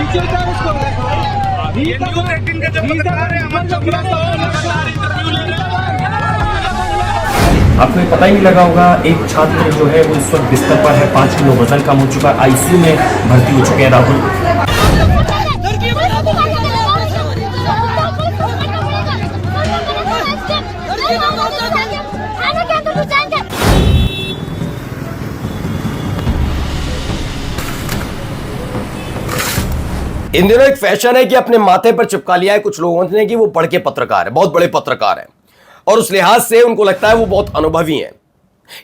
ये न्यूज़ 18 का जब पत्रकार है अमन चोपड़ा तो लगातार इंटरव्यू ले रहे हैं। आपको ये पता ही नहीं लगा होगा, एक छात्र जो है वो इस वक्त बिस्तर पर है, 5 किलो वजन कम हो चुका है, आईसीयू में भर्ती हो चुके हैं राहुल। इन दिनों एक फैशन है कि अपने माथे पर चिपका लिया है कुछ लोगों ने कि वो पढ़ के पत्रकार है, बहुत बड़े पत्रकार हैं, और उस लिहाज से उनको लगता है वो बहुत अनुभवी हैं।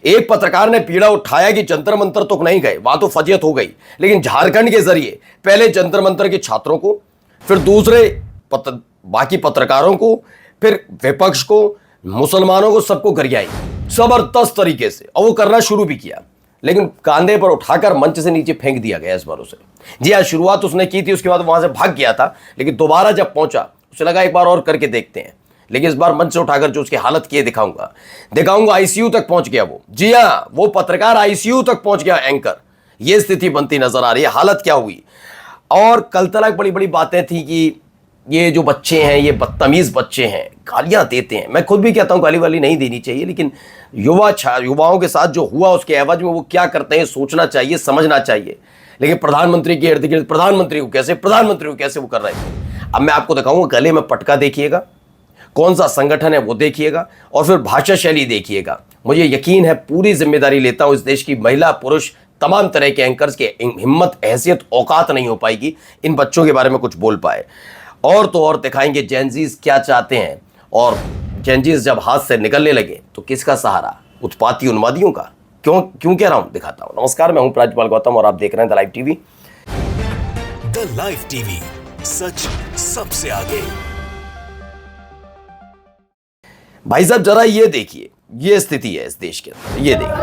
एक पत्रकार ने पीड़ा उठाया कि जंतर मंतर तो नहीं गए, वहां तो फजियत हो गई, लेकिन झारखंड के जरिए पहले जंतर मंतर के छात्रों को, फिर दूसरे बाकी पत्रकारों को, फिर विपक्ष को, मुसलमानों को, सबको गरियाई जबरदस्त तरीके से, और वो करना शुरू भी किया, लेकिन कांधे पर उठाकर मंच से नीचे फेंक दिया गया इस बार उसे। जी हाँ, शुरुआत उसने की थी, उसके बाद वहां से भाग गया था, लेकिन दोबारा जब पहुंचा उसे लगा एक बार और करके देखते हैं, लेकिन इस बार मंच से उठाकर जो उसकी हालत की दिखाऊंगा। आईसीयू तक पहुंच गया वो। जी हाँ, वो पत्रकार आईसीयू तक पहुंच गया, एंकर। ये स्थिति बनती नजर आ रही है। हालत क्या हुई, और कल तक बड़ी बड़ी बातें थी कि ये जो बच्चे हैं ये बदतमीज बच्चे हैं, गालियां देते हैं। मैं खुद भी कहता हूं गाली वाली नहीं देनी चाहिए, लेकिन युवाओं के साथ जो हुआ उसके एवज में वो क्या करते हैं सोचना चाहिए, समझना चाहिए। लेकिन प्रधानमंत्री के इर्द गिर्द प्रधानमंत्री को कैसे वो कर रहे थे। अब मैं आपको दिखाऊंगा, गले में पटका देखिएगा, कौन सा संगठन है वो देखिएगा, और फिर भाषा शैली देखिएगा। मुझे यकीन है, पूरी जिम्मेदारी लेता हूं, इस देश की महिला पुरुष तमाम तरह के एंकर्स के हिम्मत, हैसियत, औकात नहीं हो पाएगी इन बच्चों के बारे में कुछ बोल पाए। और तो और दिखाएंगे जेनजीज क्या चाहते हैं, और जेनजीज जब हाथ से निकलने लगे तो किसका सहारा, उत्पाती उन्मादियों का। क्यों कह रहा हूं, दिखाता हूं। नमस्कार, मैं हूं प्राजपाल गौतम और आप देख रहे हैं the live TV. The live TV, सच सबसे आगे। भाई साहब जरा ये देखिए, ये स्थिति है इस देश के अंदर, ये देखिए।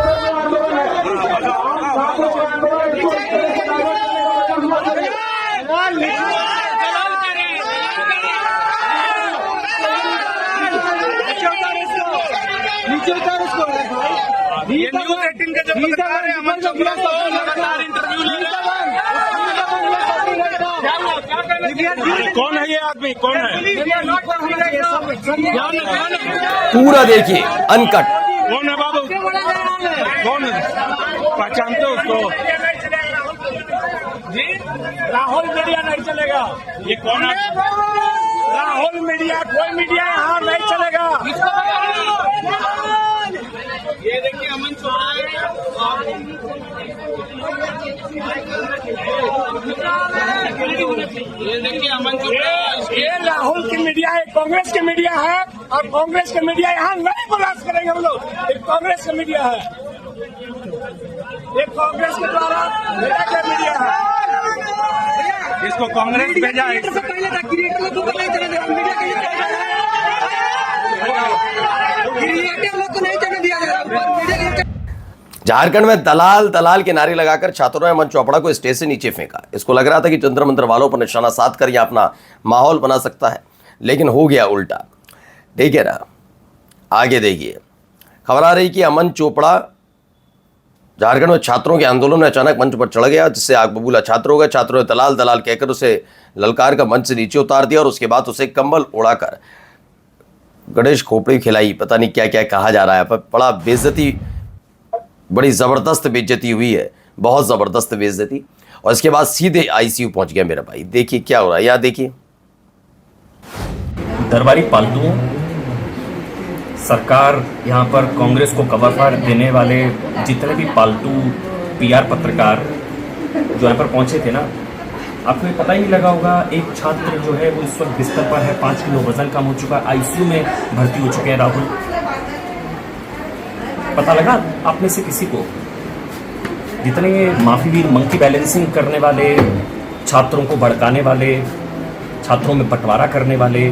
ये न्यूज़ 18 का जब पत्रकार है अमन चोपड़ा तो लगातार इंटरव्यू ले रहे हैं। कौन है ये आदमी, कौन है? पूरा देखिए, अनकट। कौन है बाबू, कौन है, पहचानते हो उसको? जी, राहुल मीडिया नहीं चलेगा। ये कौन है? राहुल मीडिया, कोई मीडिया यहाँ नहीं चलेगा। ये देखिए अमन चोपड़ा, ये देखिए अमन चोपड़ा, ये राहुल की मीडिया है, कांग्रेस की मीडिया है, और कांग्रेस की मीडिया यहाँ नहीं बर्दाश्त करेंगे हम लोग। ये कांग्रेस की मीडिया है, ये कांग्रेस के द्वारा भेजा गया मीडिया है, इसको कांग्रेस भेजा है। झारखंड में दलाल के नारे लगाकर छात्रों ने अमन चोपड़ा को स्टेज से नीचे फेंका। इसको लग रहा था कि जंतर मंतर वालों पर निशाना साध कर यह अपना माहौल बना सकता है, लेकिन हो गया उल्टा। देखिए ना, आगे देखिए, खबर आ रही कि अमन चोपड़ा झारखंड में छात्रों के आंदोलन में अचानक मंच पर चढ़ गया, जिससे आग बबूला छात्र हो गए। छात्रों ने दलाल कहकर उसे ललकार का मंच से नीचे उतार दिया, और उसके बाद उसे कंबल उड़ाकर गणेश खोपड़ी खिलाई, पता नहीं क्या क्या कहा जा रहा है। पर बड़ा बेइज्जती, बड़ी ज़बरदस्त बेइज्जती हुई है, बहुत ज़बरदस्त बेइज्जती। और इसके बाद सीधे आईसीयू पहुंच गया मेरा भाई। देखिए क्या हो रहा है, यार देखिए। दरबारी पालतुओं, सरकार यहाँ पर कांग्रेस को कवर फाड़ देने वाले जितने भी पालतू पीआर पत्रकार जो यहाँ पर पहुंचे थे ना, आपको ये पता ही नहीं लगा होगा, एक छात्र जो है वो इस वक्त बिस्तर पर है, 5 किलो वजन कम हो चुका है, आईसीयू में भर्ती हो चुके हैं राहुल। पता लगा आप में से किसी को? जितने माफीवीर मंकी बैलेंसिंग करने वाले, छात्रों को भड़काने वाले, छात्रों में बंटवारा करने वाले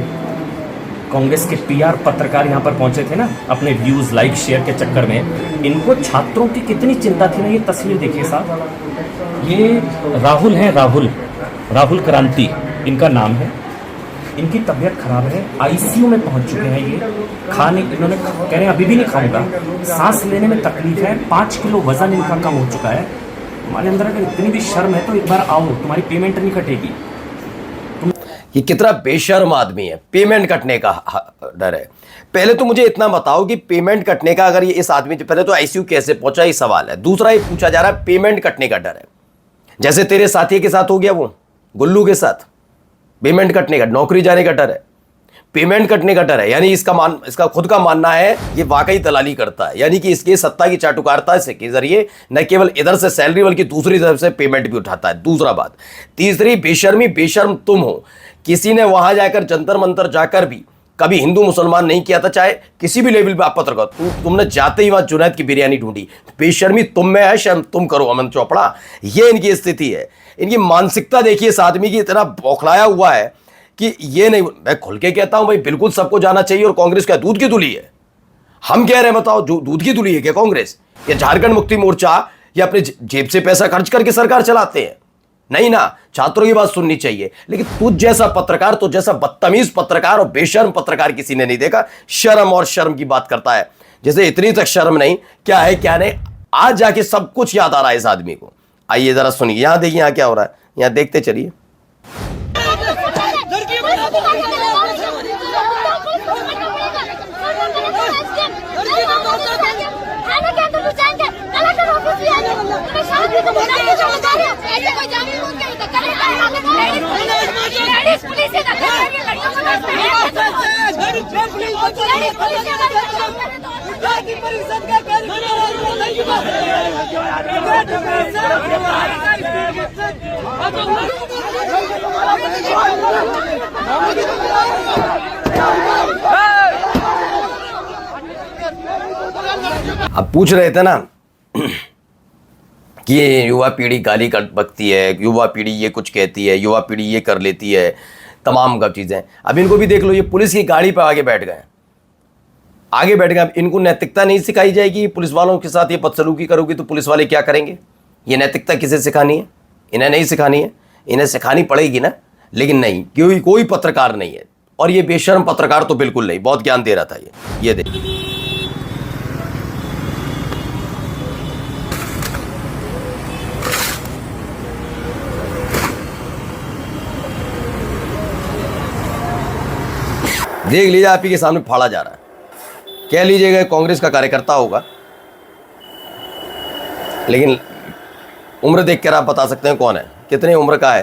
कांग्रेस के पीआर पत्रकार यहाँ पर पहुंचे थे ना, अपने व्यूज, लाइक, शेयर के चक्कर में, इनको छात्रों की कितनी चिंता थी ना। ये तस्वीर देखिए साहब, ये राहुल हैं, राहुल क्रांति इनका नाम है। इनकी तबीयत खराब है, आईसीयू में पहुंच चुके हैं। ये इन्होंने कह रहे हैं अभी भी नहीं खाऊंगा, सांस लेने में तकलीफ है, 5 किलो वजन इनका कम हो चुका है। हमारे अंदर अगर इतनी भी शर्म है तो एक बार आओ, तुम्हारी पेमेंट नहीं कटेगी। ये कितना बेशर्म आदमी है। पेमेंट कटने का डर है। पहले तो मुझे इतना बताओ कि पेमेंट कटने का, अगर ये इस आदमी से, पहले तो आईसीयू कैसे पहुंचा ये सवाल है। दूसरा ये पूछा जा रहा है पेमेंट कटने का डर है, जैसे तेरे साथी के साथ हो गया, वो गुल्लू के साथ पेमेंट कटने का, नौकरी जाने का डर है, पेमेंट कटने का डर है। यानी इसका खुद का मानना है ये वाकई दलाली करता है, यानी कि इसके सत्ता की चाटुकारिता से के जरिए न केवल इधर से सैलरी बल्कि दूसरी तरफ से पेमेंट भी उठाता है। दूसरा बात, तीसरी बेशर्म तुम हो। किसी ने वहां जाकर जंतर मंतर जाकर भी कभी हिंदू मुसलमान नहीं किया था, चाहे किसी भी लेवल पे आप पत्रकार, तुमने जाते ही वहां जुनैद की बिरयानी ढूंढी। बेशर्मी तुम में है, शर्म तुम करो अमन चोपड़ा। ये इनकी स्थिति है। इनकी मानसिकता देखिए, इस आदमी की इतना बौखलाया हुआ है कि ये नहीं, मैं खुल के कहता हूं भाई बिल्कुल सबको जाना चाहिए। और कांग्रेस क्या दूध की तुली है? हम कह रहे हैं बताओ, जो दूध की तुली है क्या कांग्रेस? या झारखंड मुक्ति मोर्चा या अपने जेब से पैसा खर्च करके सरकार चलाते हैं? नहीं ना, छात्रों की बात सुननी चाहिए। लेकिन तुझ जैसा पत्रकार, तुझ जैसा बदतमीज पत्रकार और बेशर्म पत्रकार किसी ने नहीं देखा। शर्म और शर्म की बात करता है, जैसे इतनी तक शर्म नहीं, क्या है क्या नहीं। आज जाके सब कुछ याद आ रहा है इस आदमी को। आइए जरा सुनिए, यहां देखिए यहां क्या हो रहा है, यहां देखते चलिए। अब पूछ रहे थे ना कि ये युवा पीढ़ी गाली बकती है, युवा पीढ़ी ये कुछ कहती है, युवा पीढ़ी ये कर लेती है, तमाम का चीज़ें। अब इनको भी देख लो, ये पुलिस की गाड़ी पर आगे बैठ गए, आगे बैठ गए। अब इनको नैतिकता नहीं सिखाई जाएगी? पुलिस वालों के साथ ये बदसलूकी करोगी तो पुलिस वाले क्या करेंगे? ये नैतिकता किसे सिखानी है? इन्हें नहीं सिखानी है, इन्हें सिखानी पड़ेगी ना। लेकिन नहीं, क्योंकि कोई पत्रकार नहीं है। और ये बेशर्म पत्रकार तो बिल्कुल नहीं, बहुत ज्ञान दे रहा था ये देखिए। देख लीजिए, आप ही के सामने फाड़ा जा रहा है। कह लीजिएगा कांग्रेस का कार्यकर्ता होगा, लेकिन उम्र देखकर आप बता सकते हैं कौन है, कितने उम्र का है।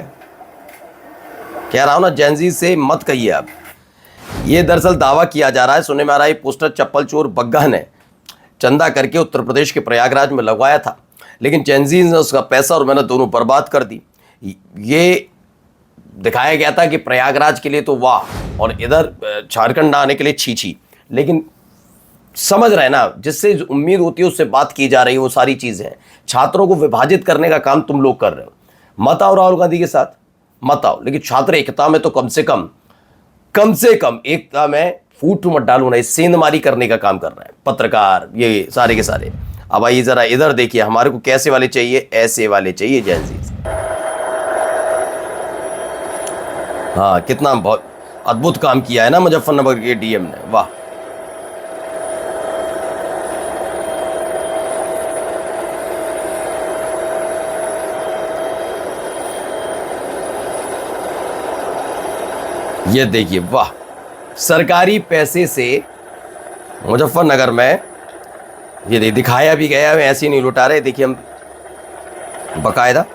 कह रहा हूं ना, जेनजी से मत कहिए आप। ये दरअसल दावा किया जा रहा है, सुनने में आ रहा है, पोस्टर चप्पल चोर बग्गा ने चंदा करके उत्तर प्रदेश के प्रयागराज में लगवाया था, लेकिन जेनजी ने उसका पैसा और मेहनत दोनों बर्बाद कर दी। ये दिखाया गया था कि प्रयागराज के लिए तो वाह, और इधर झारखंड आने के लिए छी। लेकिन समझ रहे हैं ना, जिससे उम्मीद होती है उससे बात की जा रही है, वो सारी चीज़ें हैं। छात्रों को विभाजित करने का काम तुम लोग कर रहे हो। मत आओ राहुल गांधी के साथ, मत आओ, लेकिन छात्र एकता में तो कम से कम एकता में फूट मत डालो ना। सेंधमारी करने का काम कर रहे हैं पत्रकार, ये सारे के सारे। अब आइए जरा इधर देखिए, हमारे को कैसे वाले चाहिए? ऐसे वाले चाहिए जेनजी। हाँ, कितना बहुत अद्भुत काम किया है ना मुजफ्फरनगर के डीएम ने, वाह। ये देखिए, वाह, सरकारी पैसे से मुजफ्फरनगर में ये दिखाया भी गया है, ऐसे ही नहीं लुटा रहे। देखिए हम बकायदा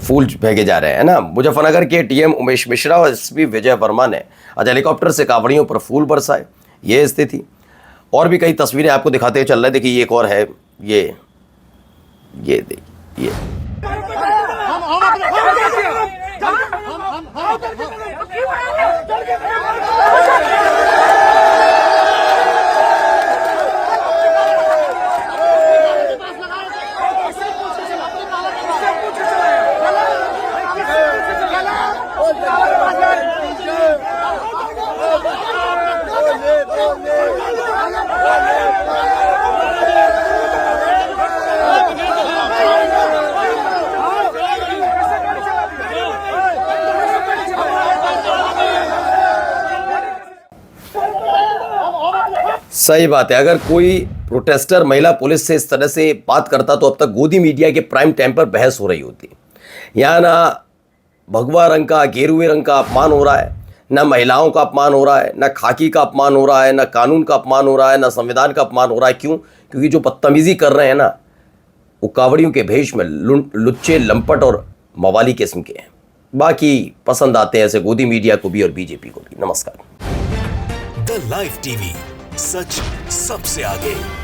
फूल फेंके जा रहे हैं ना। मुजफ्फरनगर के डीएम उमेश मिश्रा और एसपी विजय वर्मा ने आज हेलीकॉप्टर से कांवड़ियों पर फूल बरसाए। ये स्थिति, और भी कई तस्वीरें आपको दिखाते चल रहे। देखिए एक और है, ये देखिए, सही बात है। अगर कोई प्रोटेस्टर महिला पुलिस से इस तरह से बात करता तो अब तक गोदी मीडिया के प्राइम टाइम पर बहस हो रही होती। यहां ना भगवा रंग का, गेरुए रंग का अपमान हो रहा है, ना महिलाओं का अपमान हो रहा है, ना खाकी का अपमान हो रहा है, ना कानून का अपमान हो रहा है, ना संविधान का अपमान हो रहा है। क्यों? क्योंकि जो बदतमीजी कर रहे हैं ना, वो कावड़ियों के भेष में लुच्चे, लंपट और मवाली किस्म के हैं। बाकी पसंद आते हैं ऐसे गोदी मीडिया को भी और बीजेपी को भी। नमस्कार। द लाइव टीवी, सच सबसे आगे।